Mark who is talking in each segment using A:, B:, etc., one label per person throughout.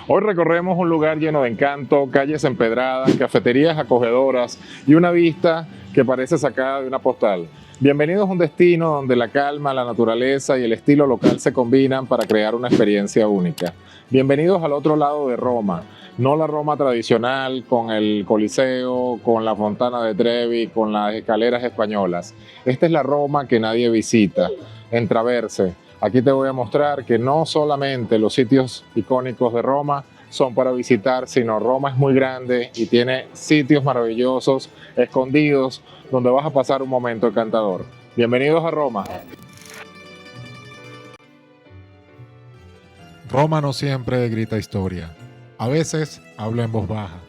A: Hoy recorremos un lugar lleno de encanto, calles empedradas, cafeterías acogedoras y una vista que parece sacada de una postal. Bienvenidos a un destino donde la calma, la naturaleza y el estilo local se combinan para crear una experiencia única. Bienvenidos al otro lado de Roma, no la Roma tradicional con el Coliseo, con la Fontana de Trevi, con las escaleras españolas. Esta es la Roma que nadie visita, en Traverse. Aquí te voy a mostrar que no solamente los sitios icónicos de Roma son para visitar, sino Roma es muy grande y tiene sitios maravillosos, escondidos, donde vas a pasar un momento encantador. Bienvenidos a Roma.
B: Roma no siempre grita historia. A veces habla en voz baja.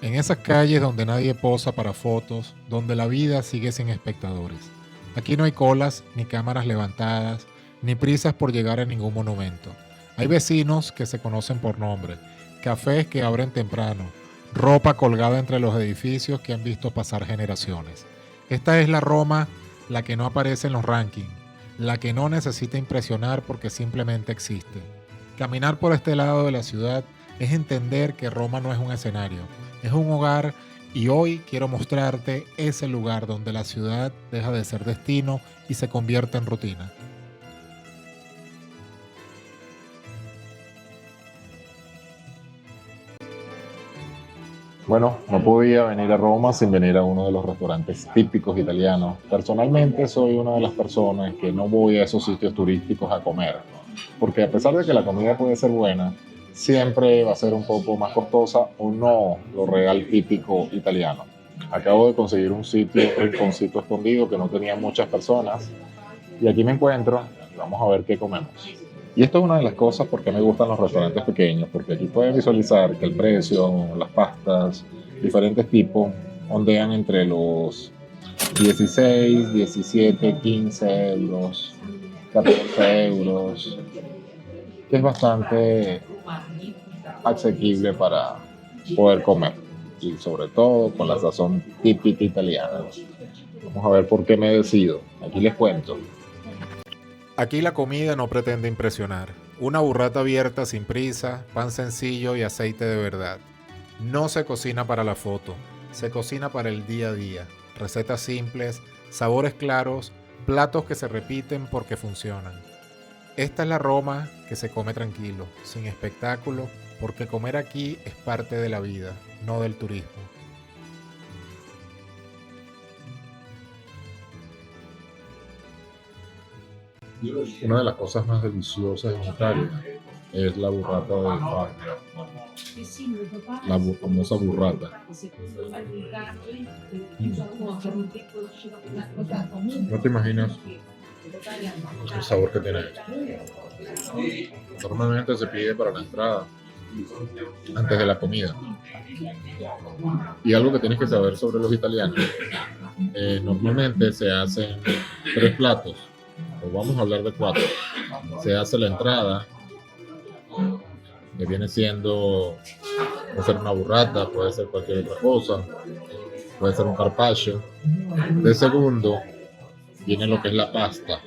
B: En esas calles donde nadie posa para fotos, donde la vida sigue sin espectadores. Aquí no hay colas, ni cámaras levantadas, ni prisas por llegar a ningún monumento. Hay vecinos que se conocen por nombre, cafés que abren temprano, ropa colgada entre los edificios que han visto pasar generaciones. Esta es la Roma, la que no aparece en los rankings, la que no necesita impresionar porque simplemente existe. Caminar por este lado de la ciudad es entender que Roma no es un escenario, es un hogar, y hoy quiero mostrarte ese lugar donde la ciudad deja de ser destino y se convierte en rutina.
A: Bueno, no podía venir a Roma sin venir a uno de los restaurantes típicos italianos. Personalmente soy una de las personas que no voy a esos sitios turísticos a comer, porque a pesar de que la comida puede ser buena, siempre va a ser un poco más costosa o no lo real típico italiano. Acabo de conseguir un sitio, un rinconcito escondido que no tenía muchas personas y aquí me encuentro y vamos a ver qué comemos. Y esto es una de las cosas por qué me gustan los restaurantes pequeños, porque aquí pueden visualizar que el precio, las pastas, diferentes tipos, ondean entre los 16, 17, 15 euros, 14 euros, que es bastante asequible para poder comer, y sobre todo con la sazón típica italiana. Vamos a ver por qué me decido. Aquí les cuento.
B: Aquí la comida no pretende impresionar. Una burrata abierta sin prisa, pan sencillo y aceite de verdad. No se cocina para la foto, se cocina para el día a día. Recetas simples, sabores claros, platos que se repiten porque funcionan. Esta es la Roma que se come tranquilo, sin espectáculo, porque comer aquí es parte de la vida, no del turismo.
A: Una de las cosas más deliciosas en Italia es la burrata del pan, la famosa burrata. No te imaginas el sabor que tiene esto. Normalmente se pide para la entrada, antes de la comida. Y algo que tienes que saber sobre los italianos, normalmente se hacen 3 platos, o vamos a hablar de 4. Se hace la entrada, que viene siendo, puede ser una burrata, puede ser cualquier otra cosa, puede ser un carpaccio. De segundo viene lo que es la pasta,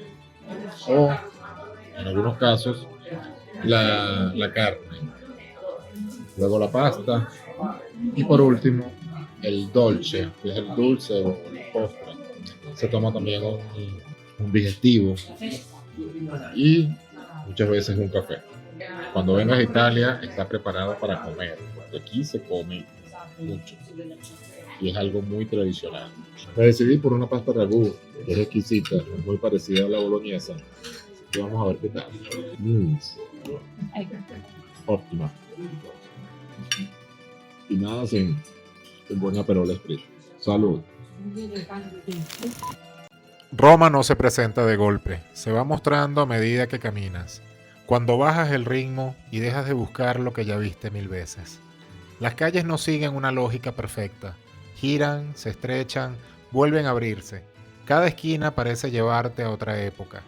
A: o en algunos casos la carne, luego la pasta y por último el dolce, que es el dulce o el postre. Se toma también un digestivo y muchas veces un café. Cuando vengas a Italia, está preparado para comer, porque aquí se come mucho y es algo muy tradicional. Me decidí por una pasta ragù, que es exquisita, es muy parecida a la boloñesa. Y vamos a ver qué tal. Óptima. Y nada sin buen Aperol Spritz. Salud.
B: Roma no se presenta de golpe, se va mostrando a medida que caminas, cuando bajas el ritmo y dejas de buscar lo que ya viste 1000 veces. Las calles no siguen una lógica perfecta, giran, se estrechan, vuelven a abrirse. Cada esquina parece llevarte a otra época,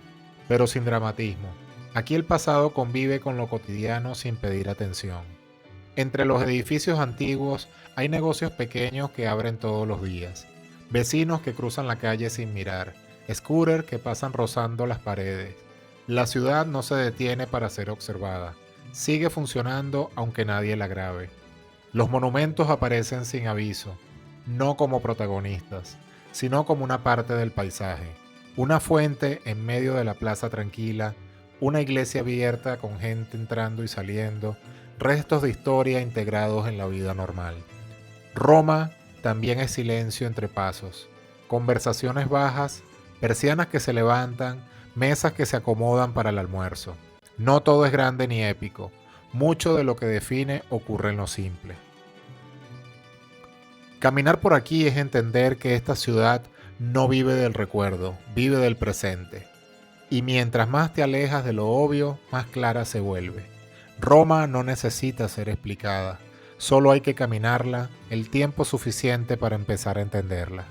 B: pero sin dramatismo. Aquí el pasado convive con lo cotidiano sin pedir atención. Entre los edificios antiguos hay negocios pequeños que abren todos los días, vecinos que cruzan la calle sin mirar, scooters que pasan rozando las paredes. La ciudad no se detiene para ser observada, sigue funcionando aunque nadie la grabe. Los monumentos aparecen sin aviso, no como protagonistas, sino como una parte del paisaje. Una fuente en medio de la plaza tranquila, una iglesia abierta con gente entrando y saliendo, restos de historia integrados en la vida normal. Roma también es silencio entre pasos, conversaciones bajas, persianas que se levantan, mesas que se acomodan para el almuerzo. No todo es grande ni épico, mucho de lo que define ocurre en lo simple. Caminar por aquí es entender que esta ciudad no vive del recuerdo, vive del presente. Y mientras más te alejas de lo obvio, más clara se vuelve. Roma no necesita ser explicada, solo hay que caminarla el tiempo suficiente para empezar a entenderla.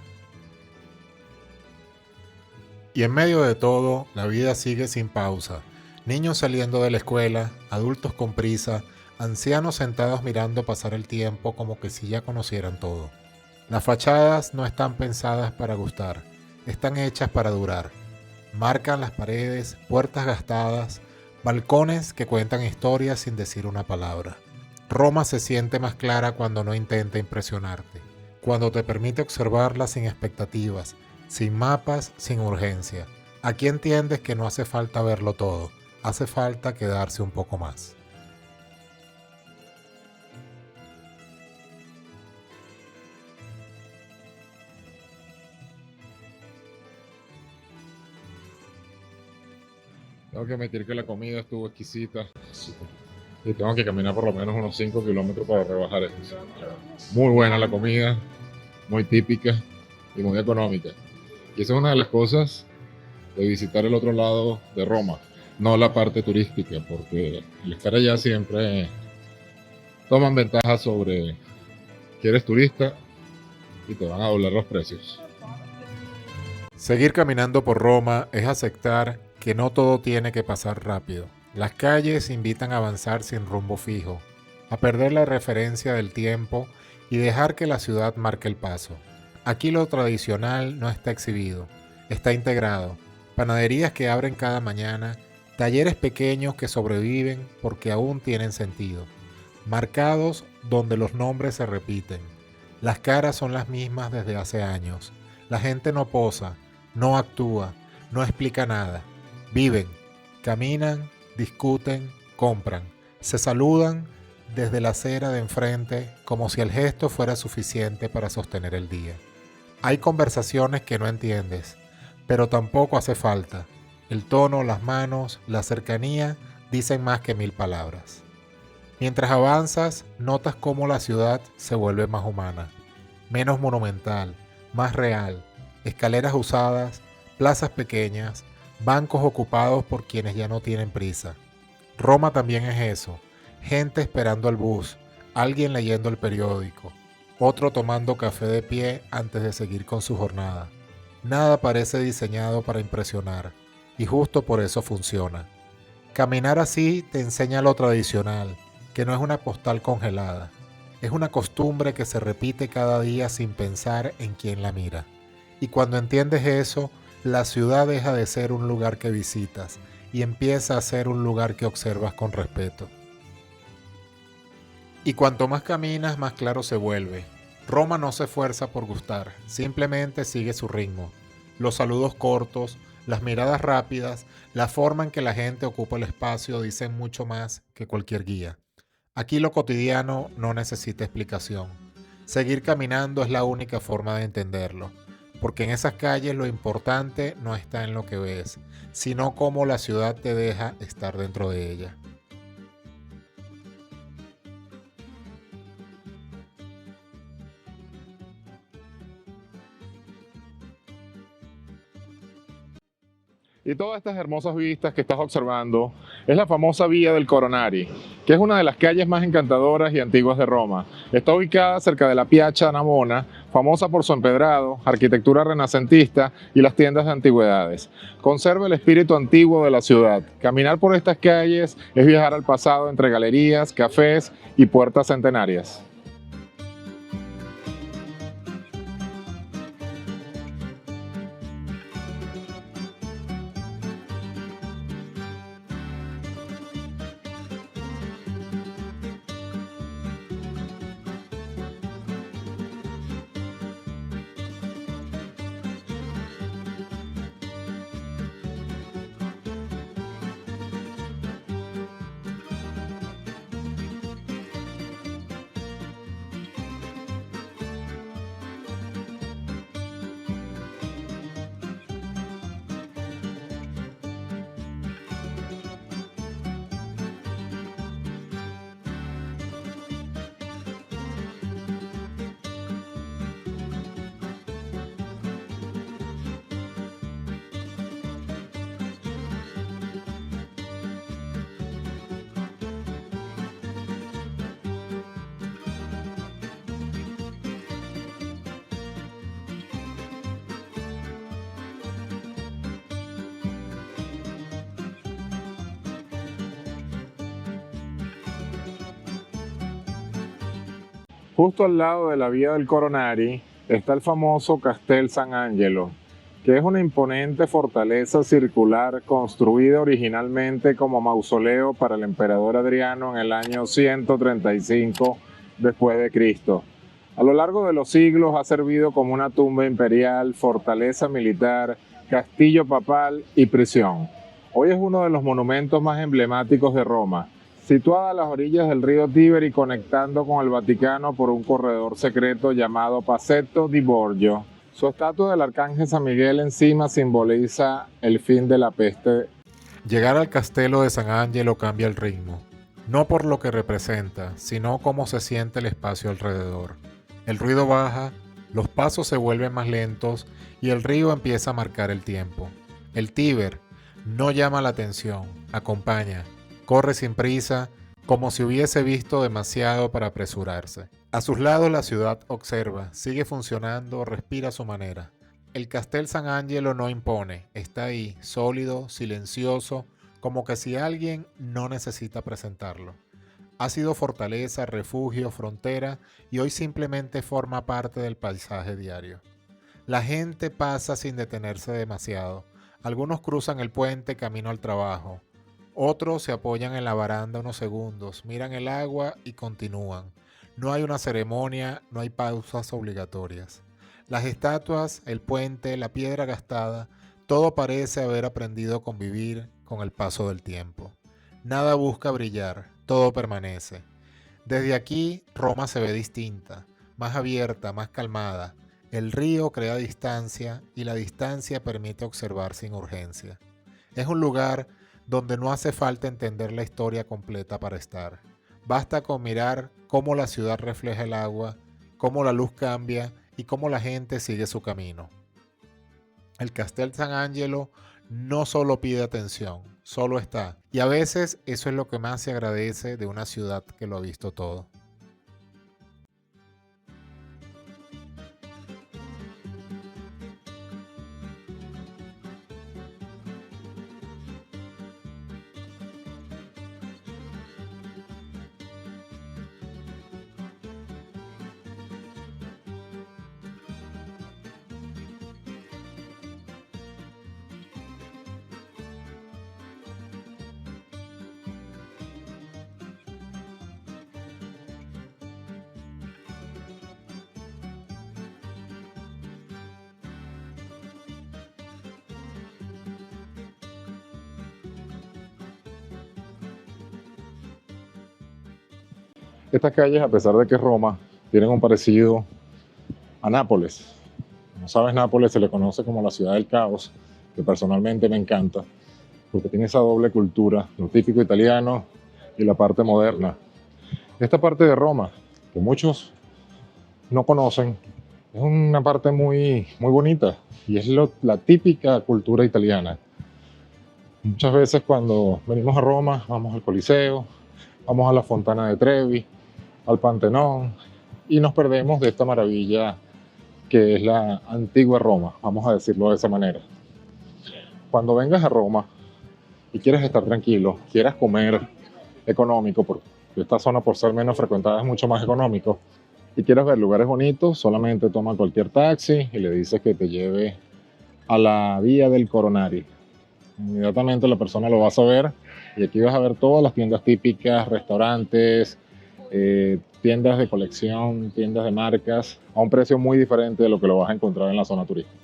B: Y en medio de todo, la vida sigue sin pausa. Niños saliendo de la escuela, adultos con prisa, ancianos sentados mirando pasar el tiempo como que si ya conocieran todo. Las fachadas no están pensadas para gustar, están hechas para durar. Marcan las paredes, puertas gastadas, balcones que cuentan historias sin decir una palabra. Roma se siente más clara cuando no intenta impresionarte, cuando te permite observarla sin expectativas, sin mapas, sin urgencia. Aquí entiendes que no hace falta verlo todo, hace falta quedarse un poco más.
A: Tengo que admitir que la comida estuvo exquisita. Y tengo que caminar por lo menos unos 5 kilómetros para rebajar eso. Muy buena la comida, muy típica y muy económica. Y esa es una de las cosas de visitar el otro lado de Roma, no la parte turística, porque al estar allá siempre toman ventaja sobre que eres turista y te van a doblar los precios.
B: Seguir caminando por Roma es aceptar que no todo tiene que pasar rápido. Las calles invitan a avanzar sin rumbo fijo, a perder la referencia del tiempo y dejar que la ciudad marque el paso. Aquí lo tradicional no está exhibido, está integrado. Panaderías que abren cada mañana, talleres pequeños que sobreviven porque aún tienen sentido, mercados donde los nombres se repiten. Las caras son las mismas desde hace años. La gente no posa, no actúa, no explica nada. Viven, caminan, discuten, compran, se saludan desde la acera de enfrente como si el gesto fuera suficiente para sostener el día. Hay conversaciones que no entiendes, pero tampoco hace falta. El tono, las manos, la cercanía dicen más que 1000 palabras. Mientras avanzas, notas cómo la ciudad se vuelve más humana, menos monumental, más real, escaleras usadas, plazas pequeñas, bancos ocupados por quienes ya no tienen prisa. Roma también es eso, gente esperando el bus, alguien leyendo el periódico, otro tomando café de pie antes de seguir con su jornada. Nada parece diseñado para impresionar, y justo por eso funciona. Caminar así te enseña lo tradicional, que no es una postal congelada, es una costumbre que se repite cada día sin pensar en quién la mira. Y cuando entiendes eso, la ciudad deja de ser un lugar que visitas y empieza a ser un lugar que observas con respeto. Y cuanto más caminas, más claro se vuelve. Roma no se esfuerza por gustar, simplemente sigue su ritmo. Los saludos cortos, las miradas rápidas, la forma en que la gente ocupa el espacio dicen mucho más que cualquier guía. Aquí lo cotidiano no necesita explicación. Seguir caminando es la única forma de entenderlo. Porque en esas calles lo importante no está en lo que ves, sino cómo la ciudad te deja estar dentro de ella.
A: Y todas estas hermosas vistas que estás observando es la famosa Vía del Coronari, que es una de las calles más encantadoras y antiguas de Roma. Está ubicada cerca de la Piazza Navona, famosa por su empedrado, arquitectura renacentista y las tiendas de antigüedades. Conserva el espíritu antiguo de la ciudad. Caminar por estas calles es viajar al pasado entre galerías, cafés y puertas centenarias.
C: Justo al lado de la vía del Coronari está el famoso Castel San Angelo, que es una imponente fortaleza circular construida originalmente como mausoleo para el emperador Adriano en el año 135 después de Cristo. A lo largo de los siglos ha servido como una tumba imperial, fortaleza militar, castillo papal y prisión. Hoy es uno de los monumentos más emblemáticos de Roma. Situada a las orillas del río Tíber y conectando con el Vaticano por un corredor secreto llamado Pasetto di Borgio, su estatua del arcángel San Miguel encima simboliza el fin de la peste.
B: Llegar al Castelo de San Angelo cambia el ritmo, no por lo que representa, sino cómo se siente el espacio alrededor. El ruido baja, los pasos se vuelven más lentos y el río empieza a marcar el tiempo. El Tíber no llama la atención, acompaña. Corre sin prisa, como si hubiese visto demasiado para apresurarse. A sus lados la ciudad observa, sigue funcionando, respira a su manera. El Castel San Angelo no impone, está ahí, sólido, silencioso, como que si alguien no necesita presentarlo. Ha sido fortaleza, refugio, frontera y hoy simplemente forma parte del paisaje diario. La gente pasa sin detenerse demasiado. Algunos cruzan el puente camino al trabajo. Otros se apoyan en la baranda unos segundos, miran el agua y continúan. No hay una ceremonia, no hay pausas obligatorias. Las estatuas, el puente, la piedra gastada, todo parece haber aprendido a convivir con el paso del tiempo. Nada busca brillar, todo permanece. Desde aquí, Roma se ve distinta, más abierta, más calmada. El río crea distancia y la distancia permite observar sin urgencia. Es un lugar donde no hace falta entender la historia completa para estar. Basta con mirar cómo la ciudad refleja el agua, cómo la luz cambia y cómo la gente sigue su camino. El Castel San Angelo no solo pide atención, solo está. Y a veces eso es lo que más se agradece de una ciudad que lo ha visto todo.
C: Estas calles, a pesar de que es Roma, tienen un parecido a Nápoles. Como sabes, Nápoles se le conoce como la ciudad del caos, que personalmente me encanta, porque tiene esa doble cultura, lo típico italiano y la parte moderna. Esta parte de Roma, que muchos no conocen, es una parte muy bonita y es la típica cultura italiana. Muchas veces cuando venimos a Roma, vamos al Coliseo, vamos a la Fontana de Trevi, al Pantenón y nos perdemos de esta maravilla que es la antigua Roma, vamos a decirlo de esa manera. Cuando vengas a Roma y quieres estar tranquilo, quieras comer económico, porque esta zona por ser menos frecuentada es mucho más económico, y quieres ver lugares bonitos, solamente toma cualquier taxi y le dices que te lleve a la vía del Coronari. Inmediatamente la persona lo va a saber y aquí vas a ver todas las tiendas típicas, restaurantes, tiendas de colección, tiendas de marcas, a un precio muy diferente de lo que lo vas a encontrar en la zona turística.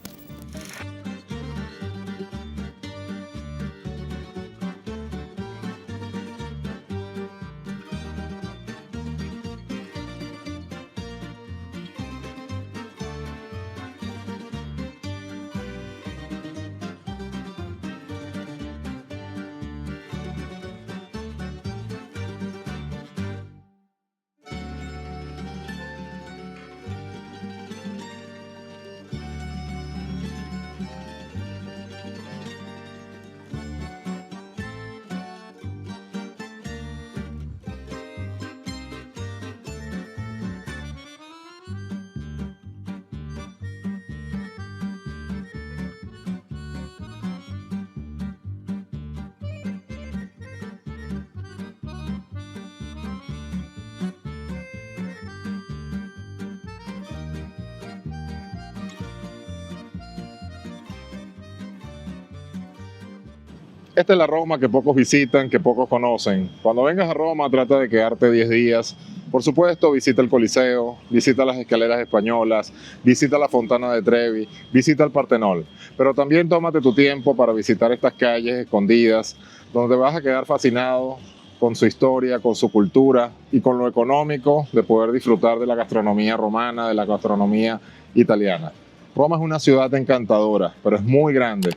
C: Esta es la Roma que pocos visitan, que pocos conocen. Cuando vengas a Roma, trata de quedarte 10 días. Por supuesto, visita el Coliseo, visita las escaleras españolas, visita la Fontana de Trevi, visita el Partenón. Pero también tómate tu tiempo para visitar estas calles escondidas, donde vas a quedar fascinado con su historia, con su cultura y con lo económico de poder disfrutar de la gastronomía romana, de la gastronomía italiana. Roma es una ciudad encantadora, pero es muy grande.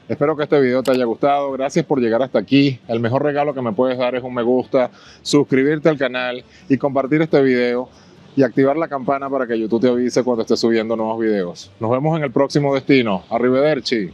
C: Espero que este video te haya gustado. Gracias por llegar hasta aquí. El mejor regalo que me puedes dar es un me gusta, suscribirte al canal y compartir este video y activar la campana para que YouTube te avise cuando esté subiendo nuevos videos. Nos vemos en el próximo destino. Arrivederci.